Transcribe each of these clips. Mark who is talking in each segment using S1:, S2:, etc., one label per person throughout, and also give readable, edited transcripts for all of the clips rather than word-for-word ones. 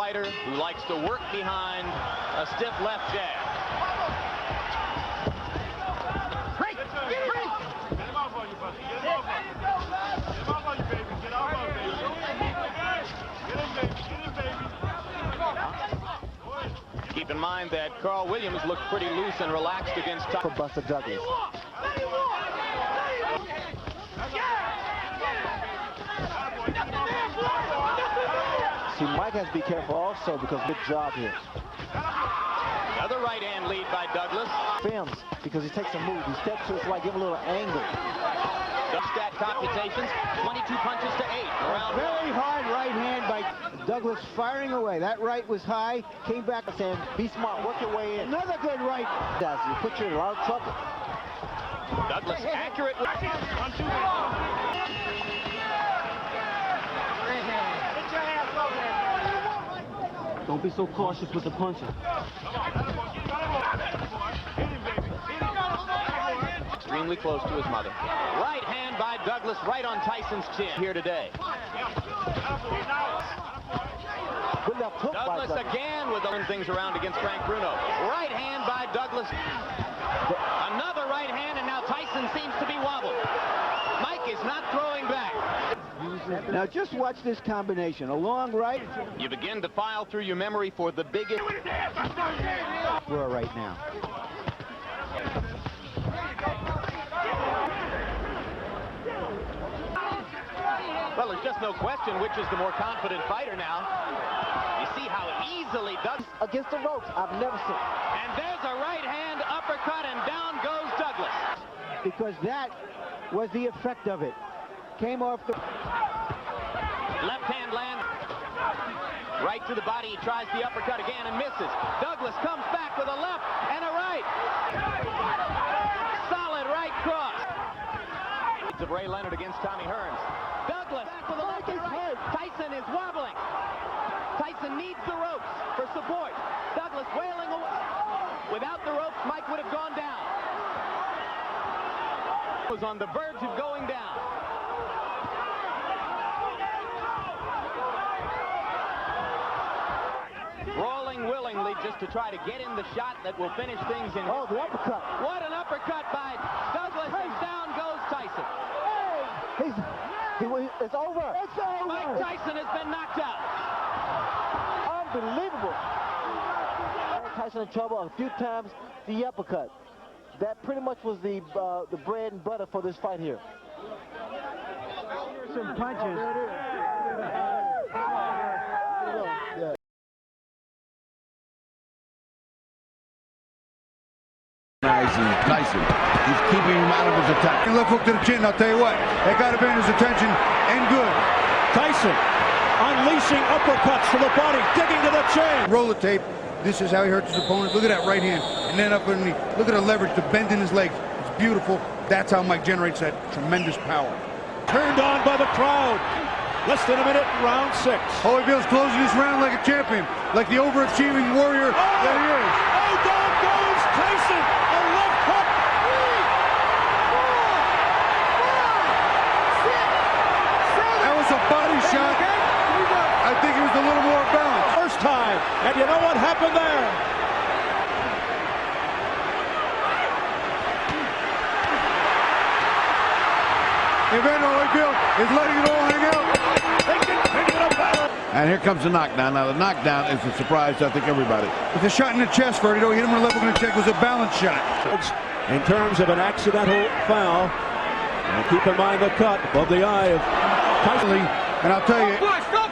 S1: fighter who likes to work behind a stiff left jab.
S2: Break! Break! Get him off on you, Buster. Get him off on you. Get him off on you, baby. Get off on you, baby. Get him, baby. Get him, baby.
S1: Keep in mind that Carl Williams looked pretty loose and relaxed against
S3: for Buster Douglas. See, Mike has to be careful also because good job here.
S1: Another right hand lead by Douglas.
S3: Films because he takes a move. He steps to his right, give a little angle.
S1: Stat computations, 22 punches to 8. Around
S3: very hard right hand by Douglas, firing away. That right was high, came back and said, be smart, work your way in. Another good right. You put you in a lot of trouble.
S1: Douglas accurate.
S3: Don't be so cautious with the punching.
S1: Extremely close to his mother. Right hand by Douglas right on Tyson's chin here today. Douglas again with turn things around against Frank Bruno. Right hand by Douglas. Another right hand, and now Tyson seems to be wobbled. Mike is not throwing back.
S3: Now just watch this combination. A long right.
S1: You begin to file through your memory for the biggest.
S3: We're right now.
S1: Well, there's just no question which is the more confident fighter now. You see how easily Douglas
S3: against the ropes. I've never seen.
S1: And there's a right hand uppercut, and down goes Douglas.
S3: Because that was the effect of it. Came off the
S1: left hand lands right to the body. He tries the uppercut again and misses. Douglas comes back with a left and a right. Solid right cross. Of Ray Leonard against Tommy Hearns. Douglas back with a left and right. Tyson is wobbling. Tyson needs the ropes for support. Douglas wailing away. Without the ropes, Mike would have gone down. Was on the verge of going down. Rolling willingly just to try to get in the shot that will finish things in.
S3: Oh, the uppercut.
S1: What an uppercut by Douglas, and down goes Tyson.
S3: It's over. It's over.
S1: Mike Tyson has been knocked out.
S3: Unbelievable. Tyson in trouble a few times. The uppercut. That pretty much was the bread and butter for this fight here. Some punches.
S4: Tyson. He's keeping him out of his attack.
S5: Left hook to the chin, I'll tell you what. They got to bring his attention, and good.
S6: Tyson unleashing uppercuts to the body, digging to the chin.
S5: Roll the tape. This is how he hurts his opponent. Look at that right hand, and then up underneath. Look at the leverage, the bend in his legs. It's beautiful. That's how Mike generates that tremendous power.
S6: Turned on by the crowd. Less than a minute, round 6.
S5: Holyfield's closing this round like a champion, like the overachieving warrior that he is.
S6: Oh, down goes Tyson. A left hook.
S5: 3, 4, 5, 6, 7. That was a body shot. I think he was a little more balanced.
S6: First time, and you know what happened there?
S5: Evander Holyfield is letting it all hang out.
S6: They continue to battle.
S4: And here comes the knockdown. Now the knockdown is a surprise to I think everybody.
S5: With a shot in the chest, Ferdy, hit him with a left hook in the check, was a balance shot.
S6: In terms of an accidental foul, and keep in mind the cut above the eye of Tyson.
S5: And I'll tell you,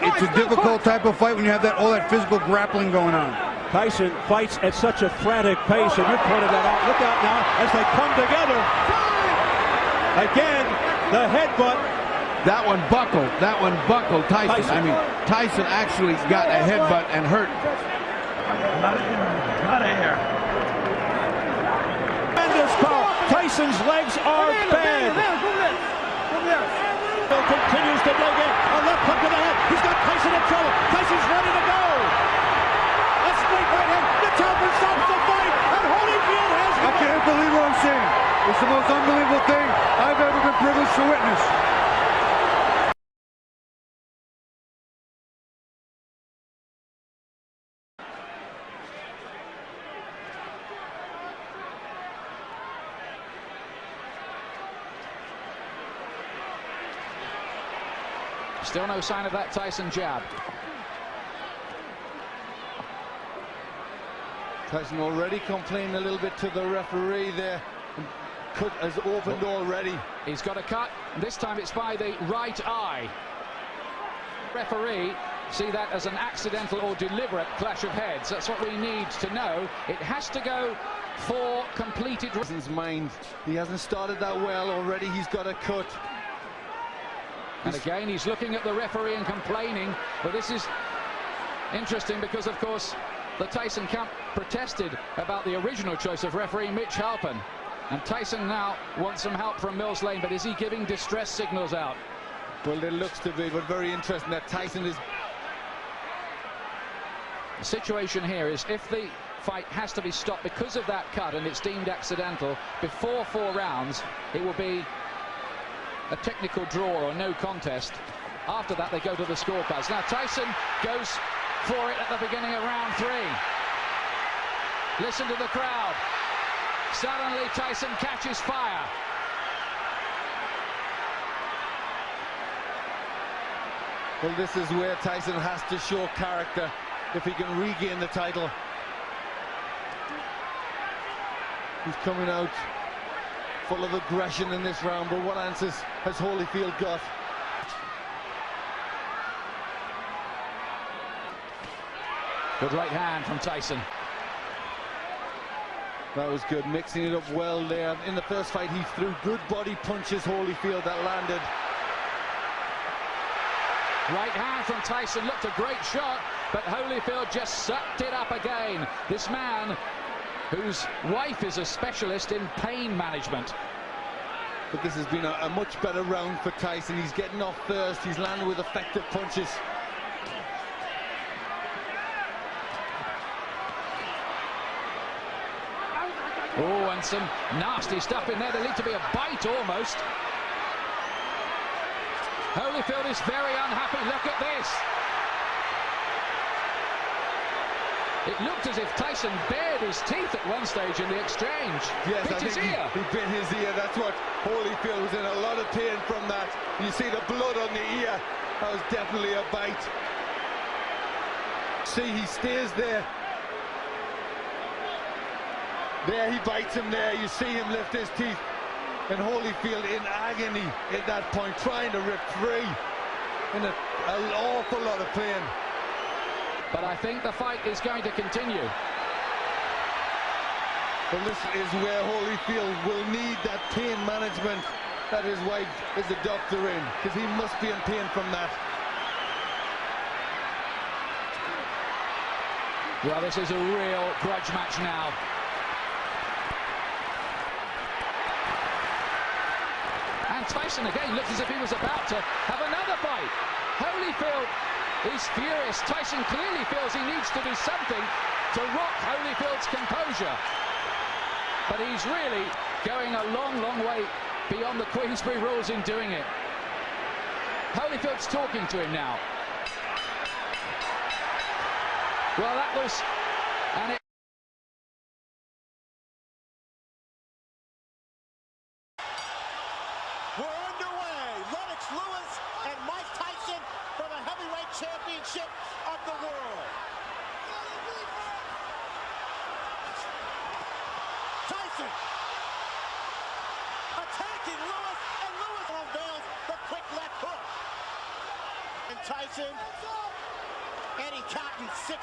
S5: it's a difficult type of fight when you have all that physical grappling going on.
S6: Tyson fights at such a frantic pace, and you pointed that out. Look out now as they come together. Again, the headbutt.
S4: That one buckled. That one buckled Tyson. I mean, Tyson actually got a headbutt and hurt.
S2: Out of here.
S6: Tremendous power. Tyson's legs are bad. Bill continues to dig in. A left hook to the head. He's got Tyson in trouble. Tyson's ready to go. A straight right hand. The Chopper stops the fight, and Holyfield has.
S5: I can't believe what I'm seeing. It's the most unbelievable thing I've ever been privileged to witness.
S7: Still no sign of that Tyson jab.
S4: Tyson already complaining a little bit to the referee there. Cut has opened already.
S7: He's got a cut. This time it's by the right eye. Referee see that as an accidental or deliberate clash of heads. That's what we need to know. It has to go for completed.
S4: Tyson's mind. He hasn't started that well already. He's got a cut.
S7: And again, he's looking at the referee and complaining. But this is interesting because, of course, the Tyson camp protested about the original choice of referee Mitch Halpin. And Tyson now wants some help from Mills Lane, but is he giving distress signals out?
S4: Well, it looks to be, but very interesting that Tyson is...
S7: The situation here is if the fight has to be stopped because of that cut and it's deemed accidental before 4 rounds, it will be a technical draw or no contest. After that, they go to the scorecards. Now, Tyson goes for it at the beginning of round 3. Listen to the crowd. Suddenly, Tyson catches fire.
S4: Well, this is where Tyson has to show character if he can regain the title. He's coming out full of aggression in this round, but what answers has Holyfield got?
S7: Good right hand from Tyson.
S4: That was good, mixing it up well there. In the first fight, he threw good body punches, Holyfield, that landed.
S7: Right hand from Tyson, looked a great shot, but Holyfield just sucked it up again. This man, whose wife is a specialist in pain management.
S4: But this has been a much better round for Tyson. He's getting off first, he's landed with effective punches.
S7: Oh, and some nasty stuff in there. There needs to be a bite almost. Holyfield is very unhappy. Look at this. It looked as if Tyson bared his teeth at one stage in the exchange.
S4: Yes,
S7: bit
S4: I
S7: his
S4: think
S7: ear.
S4: He bit his ear. That's what Holyfield was in a lot of pain from that. You see the blood on the ear. That was definitely a bite. See, he stays there. There, he bites him there. You see him lift his teeth. And Holyfield in agony at that point, trying to rip free. In an awful lot of pain.
S7: But I think the fight is going to continue.
S4: Well, this is where Holyfield will need that pain management that his wife is a doctor in, because he must be in pain from that.
S7: Well, this is a real grudge match now. And Tyson again looks as if he was about to have another bite. Holyfield is furious. Tyson clearly feels he needs to do something to rock Holyfield's composure. But he's really going a long, long way beyond the Queensberry rules in doing it. Holyfield's talking to him now. Well, that was... and it
S6: We're underway. Lennox Lewis and Mike Tyson for the heavyweight championship of the world. Tyson attacking Lewis, and Lewis unveils the quick left hook. And Tyson, Eddie Cotton, 6'5",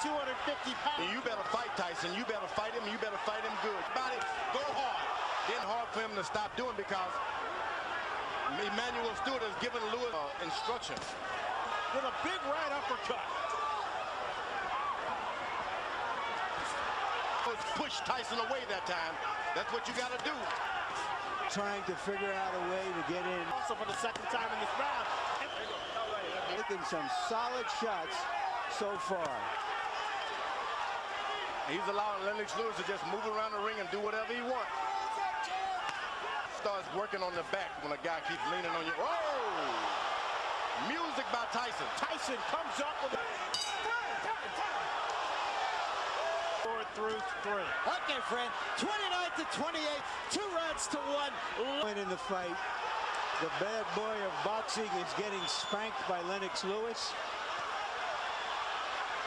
S6: 250 pounds.
S2: You better fight Tyson. You better fight him. You better fight him good. About it, go hard. Then hard for him to stop doing because Emmanuel Stewart has given Lewis instructions.
S6: With a big right uppercut.
S2: Push Tyson away that time. That's what you got to do.
S3: Trying to figure out a way to get in.
S6: Also for the second time in this round.
S3: Making some solid shots so far.
S2: He's allowing Lennox Lewis to just move around the ring and do whatever he wants. Starts working on the back when a guy keeps leaning on you. Oh! Music by Tyson.
S6: Tyson comes up with a... 4-3. Okay, friend. 29-28. 2 rounds to 1.
S3: Win in the fight. The bad boy of boxing is getting spanked by Lennox Lewis,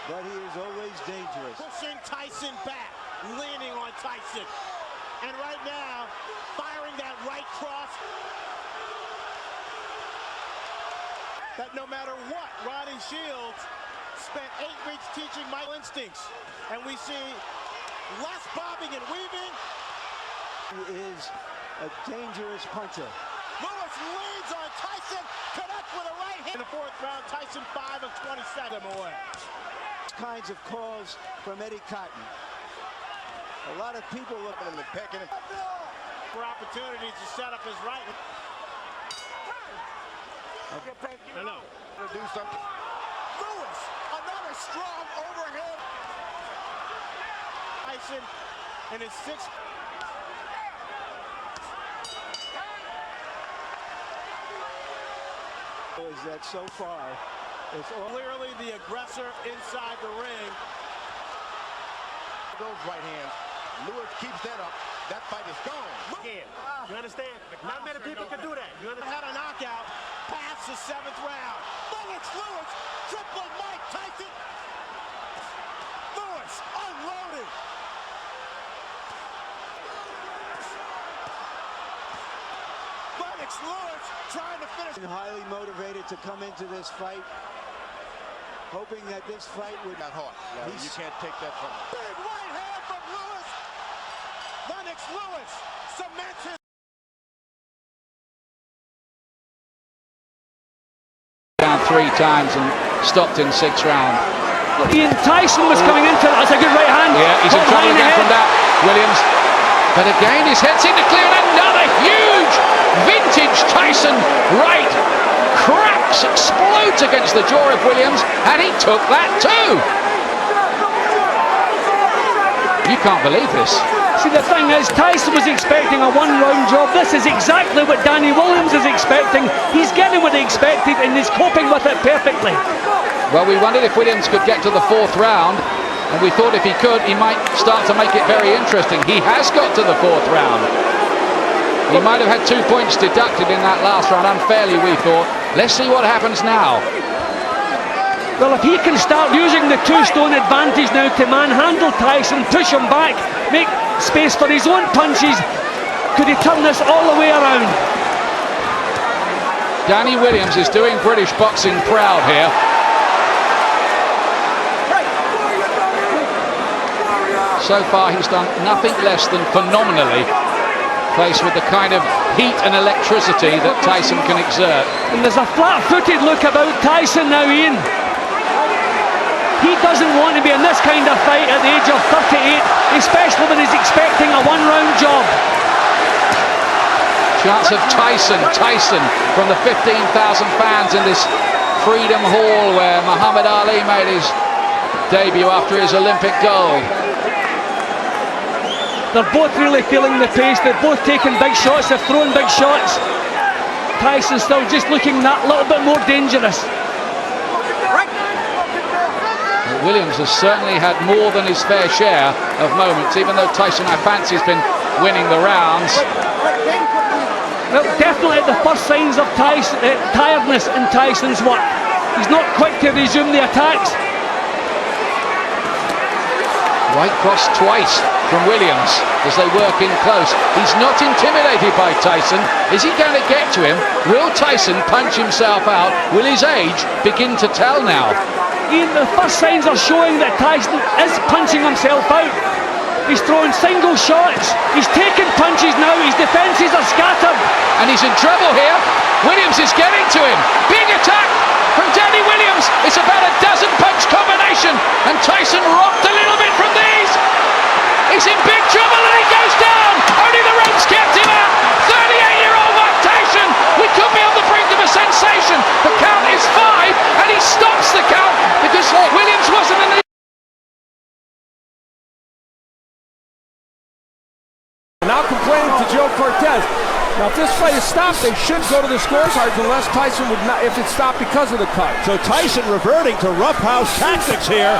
S3: but he is always dangerous.
S6: Pushing Tyson back, leaning on Tyson. And right now, firing that right cross. That no matter what, Ronnie Shields spent 8 weeks teaching my instincts. And we see less bobbing and weaving.
S3: He is a dangerous puncher.
S6: Lewis leads on Tyson, connects with a right hand. In the 4th round, Tyson 5 of 27 away.
S3: Kinds of calls from Eddie Cotton. A lot of people look at him and pecking him
S6: for opportunities to set up his right.
S2: No. Do something.
S6: Lewis, another strong overhead. Tyson in his 6th.
S3: Is that so far it's
S6: Clearly the aggressor inside the ring.
S2: Those right hands. Lewis keeps that up. That fight is gone.
S6: Again, you understand? Not many people can do that. You understand? Had a knockout past the 7th round. Lewis, triple Mike Tyson. Lewis unloaded. Lewis trying to finish.
S3: Highly motivated to come into this fight, hoping that this fight would
S2: not hard. No, you can't take that from him.
S6: Big right hand from Lewis. Lennox Lewis cements his.
S7: Down 3 times and stopped in 6th round.
S8: Ian Tyson was coming into it. That's a good right hand.
S7: Yeah, he's in trouble again from that, Williams. But again, his head seemed to clear, and another huge vintage Tyson right cracks, explodes against the jaw of Williams, and he took that too. You can't believe this.
S8: See, the thing is, Tyson was expecting a 1-round job. This is exactly what Danny Williams is expecting. He's getting what he expected, and he's coping with it perfectly.
S7: Well, we wondered if Williams could get to the 4th round, and we thought if he could, he might start to make it very interesting. He has got to the 4th round. He might have had 2 points deducted in that last round, unfairly, we thought. Let's see what happens now.
S8: Well, if he can start using the 2-stone advantage now to manhandle Tyson, push him back, make space for his own punches, could he turn this all the way around?
S7: Danny Williams is doing British boxing proud here. So far he's done nothing less than phenomenally, faced with the kind of heat and electricity that Tyson can exert.
S8: And there's a flat-footed look about Tyson now, Ian. He doesn't want to be in this kind of fight at the age of 38, especially when he's expecting a 1-round job.
S7: Chance of Tyson from the 15,000 fans in this Freedom Hall where Muhammad Ali made his debut after his Olympic gold.
S8: They're both really feeling the pace. They're both taking big shots. They're throwing big shots. Tyson's still just looking that little bit more dangerous.
S7: Williams has certainly had more than his fair share of moments, even though Tyson, I fancy, has been winning the rounds.
S8: Well, definitely the first signs of tiredness in Tyson's work. He's not quick to resume the attacks.
S7: Right cross twice from Williams as they work in close. He's not intimidated by Tyson. Is he going to get to him? Will Tyson punch himself out? Will his age begin to tell now?
S8: Ian, the first signs are showing that Tyson is punching himself out. He's throwing single shots. He's taking punches now. His defences are scattered.
S7: And he's in trouble here. Williams is getting to him. Big attack from Danny Williams. It's about a dozen punch combination. And Tyson rocked a little bit from these. He's in big trouble and he goes down. Only the ropes kept him out. 38-year-old Mike Tyson. We could be on the brink of a sensation. The count is 5 and he stops the count because Williams wasn't in the...
S9: Now complaining to Joe Cortez. Now, if this fight is stopped, they should go to the scorecards unless Tyson would not, if it's stopped because of the cut.
S6: So Tyson reverting to roughhouse tactics here.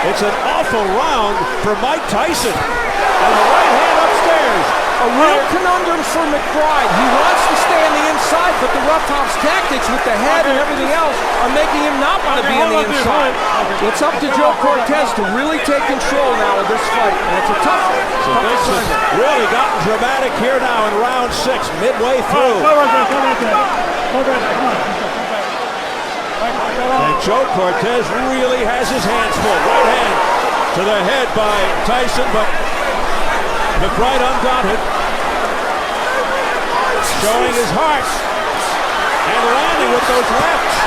S6: It's an awful round for Mike Tyson. And the right hand upstairs.
S9: a real conundrum for McBride. He wants to stay on the inside, but the roughhouse tactics with the head and everything else are making him not want to be on the inside. It's up to Joe Cortez to really take control now of this fight, and it's a tough one.
S6: So this has really gotten dramatic here now in round 6, midway through. And Joe Cortez really has his hands full. Right hand to the head by Tyson, but McBride undaunted, showing his heart and landing with those lefts.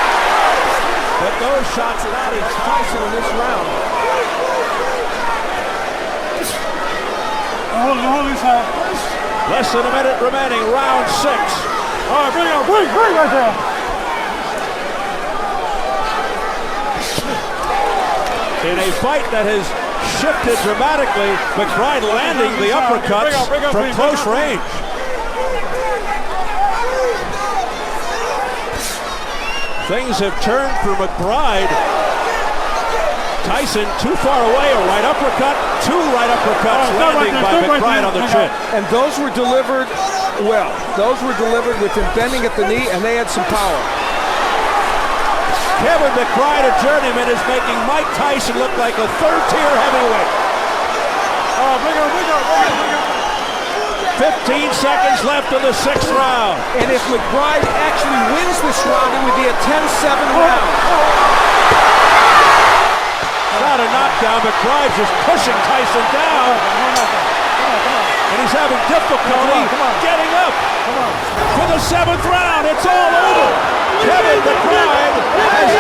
S6: But those shots are out against Tyson in this round. Less than a minute remaining, round 6. All right, bring right there. In a fight that has shifted dramatically, McBride landing the uppercuts from close range. Things have turned for McBride. Tyson too far away, a right uppercut, 2 right uppercuts landing by McBride on the chin.
S9: And those were delivered well. Those were delivered with him bending at the knee, and they had some power.
S6: Kevin McBride, a journeyman, is making Mike Tyson look like a third-tier heavyweight. 15 seconds left in the 6th round.
S9: And if McBride actually wins this round, it would be a 10-7 round.
S6: Not a knockdown. McBride just pushing Tyson down. And he's having difficulty getting up. For the 7th round, it's all over. Kevin McBride has